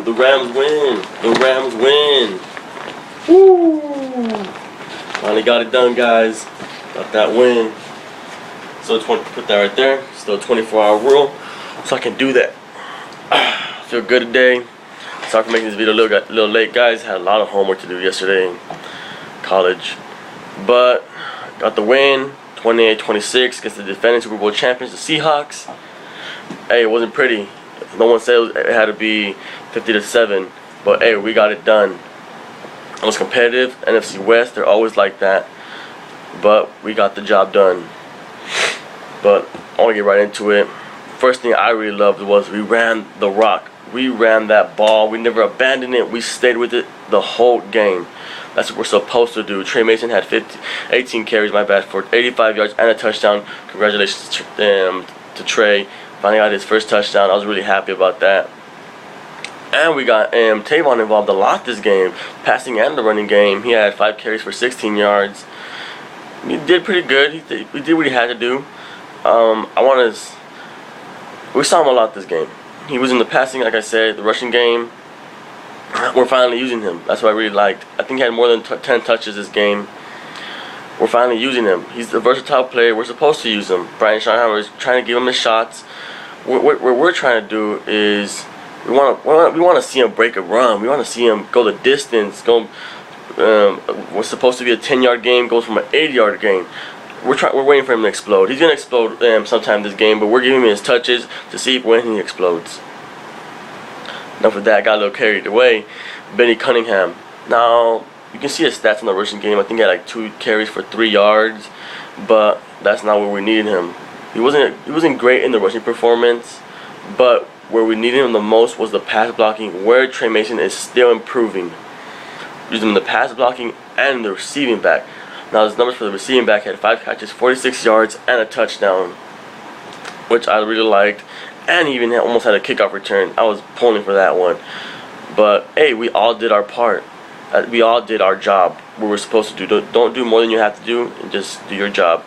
The Rams win. The Rams win. Woo! Finally got it done, guys. Got that win. So put that right there. Still a 24-hour rule, so I can do that. Feel good today. Sorry for making this video a little late, guys. Had a lot of homework to do yesterday in college, but got the win, 28-26 against the defending Super Bowl champions, the Seahawks. Hey, it wasn't pretty. No one said it had to be 50-7, but hey, we got it done. It was competitive. NFC West, they're always like that, but we got the job done. But I want to get right into it. First thing I really loved was we ran the rock. We ran that ball. We never abandoned it. We stayed with it the whole game. That's what we're supposed to do. Trey Mason had 18 carries, my bad, for 85 yards and a touchdown. Congratulations to Trey. Finally got his first touchdown. I was really happy about that. And we got Tavon involved a lot this game, passing and the running game. He had 5 carries for 16 yards. He did pretty good. He did what he had to do. We saw him a lot this game. He was in the passing, like I said, the rushing game. We're finally using him. That's what I really liked. I think he had more than 10 touches this game. We're finally using him. He's a versatile player. We're supposed to use him. Brian Schottenheimer is trying to give him his shots. What we're trying to do is we want to see him break a run. We want to see him go the distance. What's supposed to be a 10-yard game goes from an 80-yard game. We're waiting for him to explode. He's gonna explode sometime this game, but we're giving him his touches to see when he explodes. Enough of that. I got a little carried away. Benny Cunningham. Now you can see his stats in the rushing game. I think he had like 2 carries for 3 yards, but that's not where we needed him. He wasn't great in the rushing performance, but where we needed him the most was the pass blocking, where Trey Mason is still improving. Using the pass blocking and the receiving back. Now his numbers for the receiving back had 5 catches, 46 yards, and a touchdown, which I really liked. And he even almost had a kickoff return. I was pulling for that one. But hey, we all did our part. We all did our job. What we're supposed to do. Don't do more than you have to do, and just do your job.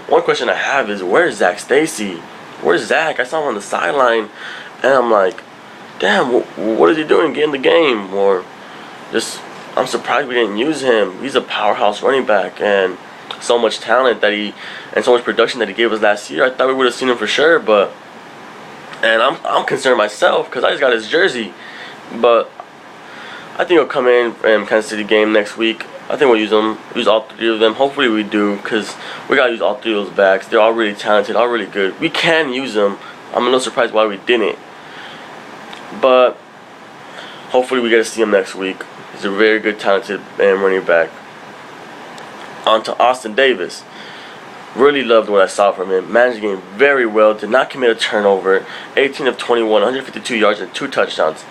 One question I have is, where's Zach Stacy? Where's Zach? I saw him on the sideline, and I'm like, damn, what is he doing? Get in the game, or just. I'm surprised we didn't use him. He's a powerhouse running back and so much talent and so much production that he gave us last year. I thought we would have seen him for sure, and I'm concerned myself because I just got his jersey. But I think he'll come in Kansas City game next week. I think we'll use all 3 of them. Hopefully we do, because we gotta use all 3 of those backs. They're all really talented, all really good. We can use them. I'm a little surprised why we didn't. But hopefully we get to see him next week. He's a very good, talented running back. On to Austin Davis. Really loved what I saw from him. Managed the game very well. Did not commit a turnover. 18 of 21, 152 yards and 2 touchdowns.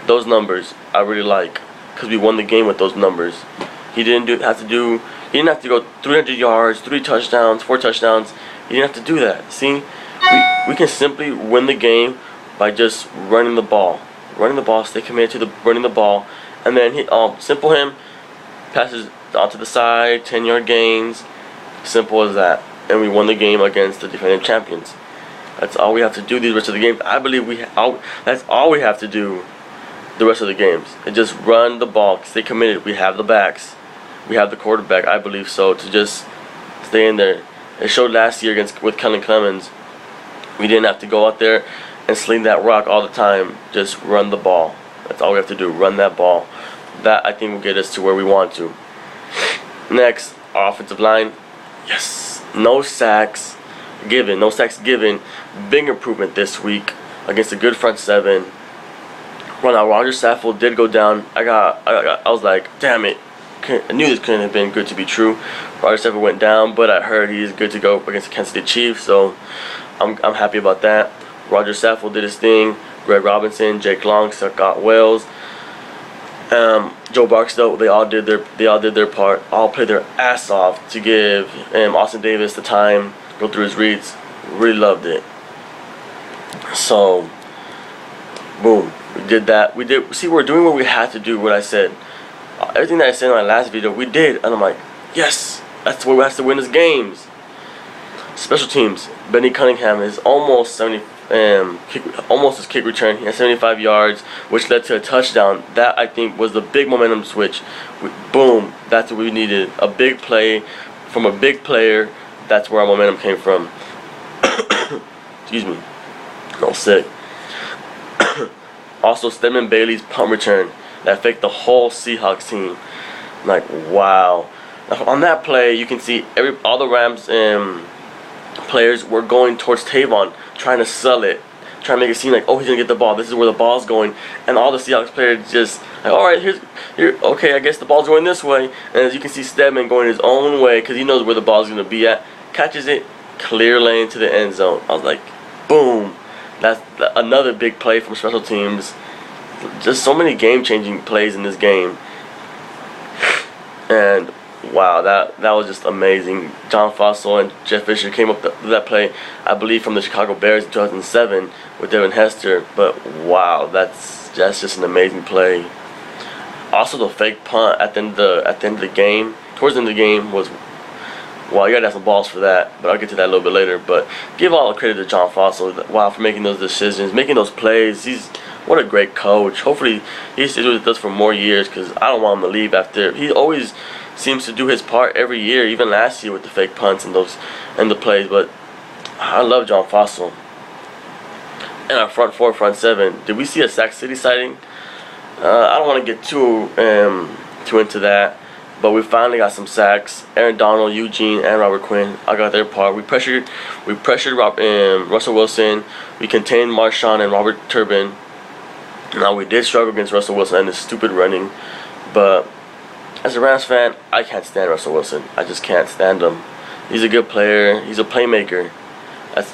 Those numbers I really like, because we won the game with those numbers. He didn't have to go 300 yards, 3 touchdowns, 4 touchdowns. He didn't have to do that. See, we can simply win the game by just running the ball. Running the ball. Stay committed to running the ball. And then simple him, passes onto the side, 10-yard gains, simple as that. And we won the game against the defending champions. That's all we have to do the rest of the games. I believe that's all we have to do the rest of the games. And just run the ball, stay committed. We have the backs, we have the quarterback. I believe so, to just stay in there. It showed last year with Kellen Clemens. We didn't have to go out there and sling that rock all the time. Just run the ball. That's all we have to do. Run that ball. That, I think, will get us to where we want to. Next, our offensive line. Yes. No sacks given. No sacks given. Big improvement this week against a good front 7. Well, now Roger Saffold did go down. I was like, damn it. I knew this couldn't have been good to be true. Roger Saffold went down, but I heard he's good to go against the Kansas City Chiefs, so I'm happy about that. Roger Saffold did his thing. Greg Robinson, Jake Long, Scott Wells, Joe Barksdale, they all did their part. All played their ass off to give Austin Davis the time, go through his reads. Really loved it. So, boom, we did that. See, we're doing what we had to do. What I said, everything that I said in my last video, we did, and I'm like, yes, that's the way we have to win these games. Special teams. Benny Cunningham is almost almost his kick return. He had 75 yards, which led to a touchdown. That, I think, was the big momentum switch. Boom, that's what we needed. A big play from a big player. That's where our momentum came from. Excuse me. I'm sick. Also, Stedman Bailey's punt return that faked the whole Seahawks team. Like, wow. Now, on that play, you can see all the Rams players were going towards Tavon, trying to sell it, trying to make it seem like, oh, he's gonna get the ball. This is where the ball's going, and all the Seahawks players just like, all right, here, okay, I guess the ball's going this way. And as you can see, Stedman going his own way because he knows where the ball's gonna be at. Catches it, clear lane to the end zone. I was like, boom. That's another big play from special teams. Just so many game-changing plays in this game. And wow, that was just amazing. John Fossil and Jeff Fisher came up with that play, I believe, from the Chicago Bears in 2007 with Devin Hester. But wow, that's just an amazing play. Also, the fake punt at the end of the game, towards the end of the game, was, wow, you gotta have some balls for that. But I'll get to that a little bit later. But give all the credit to John Fossil. Wow, for making those decisions, making those plays. What a great coach. Hopefully he stays with us for more years, because I don't want him to leave after. He always seems to do his part every year, even last year with the fake punts and the plays. But I love John Fossil. And our front four, front seven. Did we see a Sac City sighting? I don't want to get too into that. But we finally got some sacks. Aaron Donald, Eugene, and Robert Quinn. I got their part. We pressured Russell Wilson. We contained Marshawn and Robert Turbin. Now, we did struggle against Russell Wilson and his stupid running, but as a Rams fan, I can't stand Russell Wilson. I just can't stand him. He's a good player. He's a playmaker. That's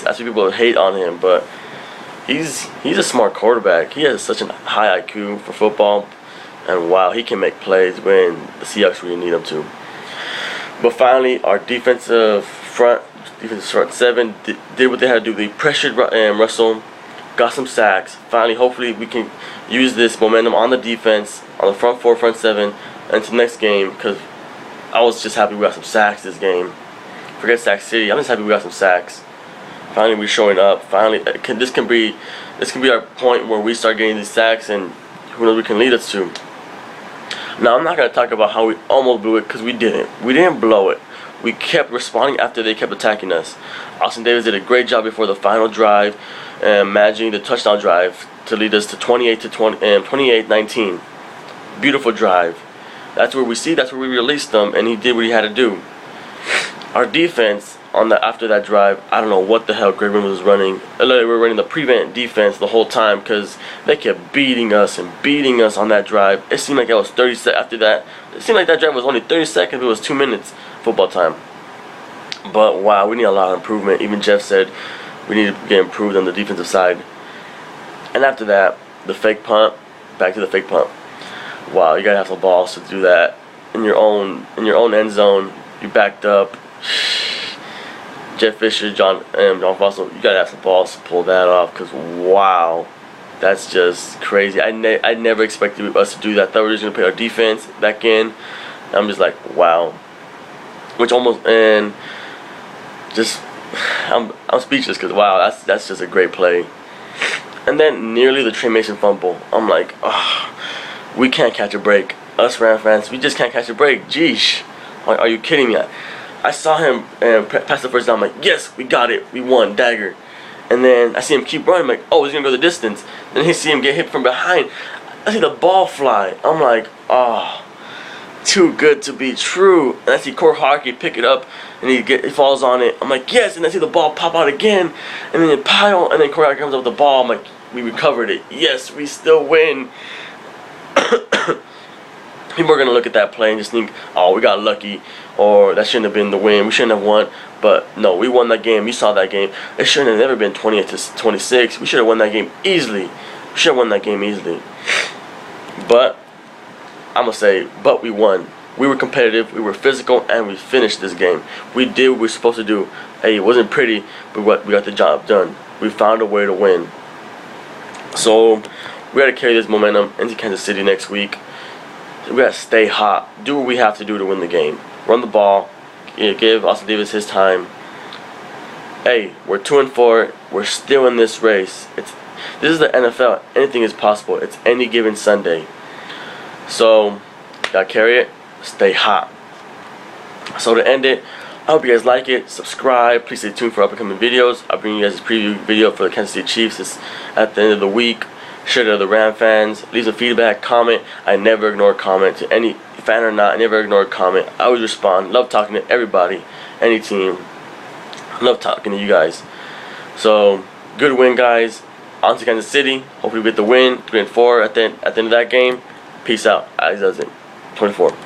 what people hate on him, but he's a smart quarterback. He has such a high IQ for football, and wow, he can make plays when the Seahawks really need him to. But finally, our defensive front seven did what they had to do. They pressured Russell. Got some sacks. Finally, hopefully, we can use this momentum on the defense, on the front four, front seven, into the next game. Because I was just happy we got some sacks this game. Forget Sac City. I'm just happy we got some sacks. Finally, we're showing up. Finally, this can be our point where we start getting these sacks, and who knows, we can lead us to. Now, I'm not gonna talk about how we almost blew it, because we didn't. We didn't blow it. We kept responding after they kept attacking us. Austin Davis did a great job before the final drive, managing the touchdown drive to lead us to 28-19. Beautiful drive. That's where we released them, and he did what he had to do. Our defense after that drive, I don't know what the hell Greg Williams was running. We were running the prevent defense the whole time because they kept beating us on that drive. It seemed like it was 30 seconds after that. It seemed like that drive was only 30 seconds. It was 2 minutes football time. But wow, we need a lot of improvement. Even Jeff said we need to get improved on the defensive side. And after that, the fake punt. Back to the fake punt. Wow, you gotta have some balls to do that in your own end zone. You backed up. Jeff Fisher, John Fossil, you gotta have some balls to pull that off. Cause wow, that's just crazy. I never expected us to do that. I thought we were just gonna play our defense back in. I'm just like, wow. Which almost, and just I'm speechless because wow, that's just a great play. And then nearly the Trey Mason fumble. I'm like, oh, we can't catch a break. Us Ram fans, we just can't catch a break. Jeesh, are you kidding me? I saw him pass the first down. I'm like, yes, we got it. We won, dagger. And then I see him keep running. I'm like, oh, he's gonna go the distance. Then I see him get hit from behind. I see the ball fly. I'm like, oh, too good to be true. And I see Core Hockey pick it up, and he falls on it. I'm like, yes. And I see the ball pop out again, and then it pile, and then Core Hockey comes up with the ball. I'm like, we recovered it. Yes, we still win. People are gonna look at that play and just think, oh, we got lucky, or that shouldn't have been the win. We shouldn't have won. But no, we won that game. You saw that game. It shouldn't have never been 28-26. We should have won that game easily. We should have won that game easily. But I'm gonna say, but we won. We were competitive, we were physical, and we finished this game. We did what we were supposed to do. Hey, it wasn't pretty, but we got the job done. We found a way to win. So we gotta carry this momentum into Kansas City next week. We gotta stay hot. Do what we have to do to win the game. Run the ball. Give Austin Davis his time. Hey, we're 2-4. We're still in this race. This is the NFL. Anything is possible. It's any given Sunday. So, gotta carry it. Stay hot. So to end it, I hope you guys like it. Subscribe. Please stay tuned for upcoming videos. I'll bring you guys a preview video for the Kansas City Chiefs at the end of the week. Share to the Ram fans. Leave some feedback. Comment. I never ignore comment. To any fan or not, I never ignore a comment. I always respond. Love talking to everybody. Any team. Love talking to you guys. So, good win, guys. On to Kansas City. Hopefully we get the win. 3-4 at the end of that game. Peace out. As does it. 24.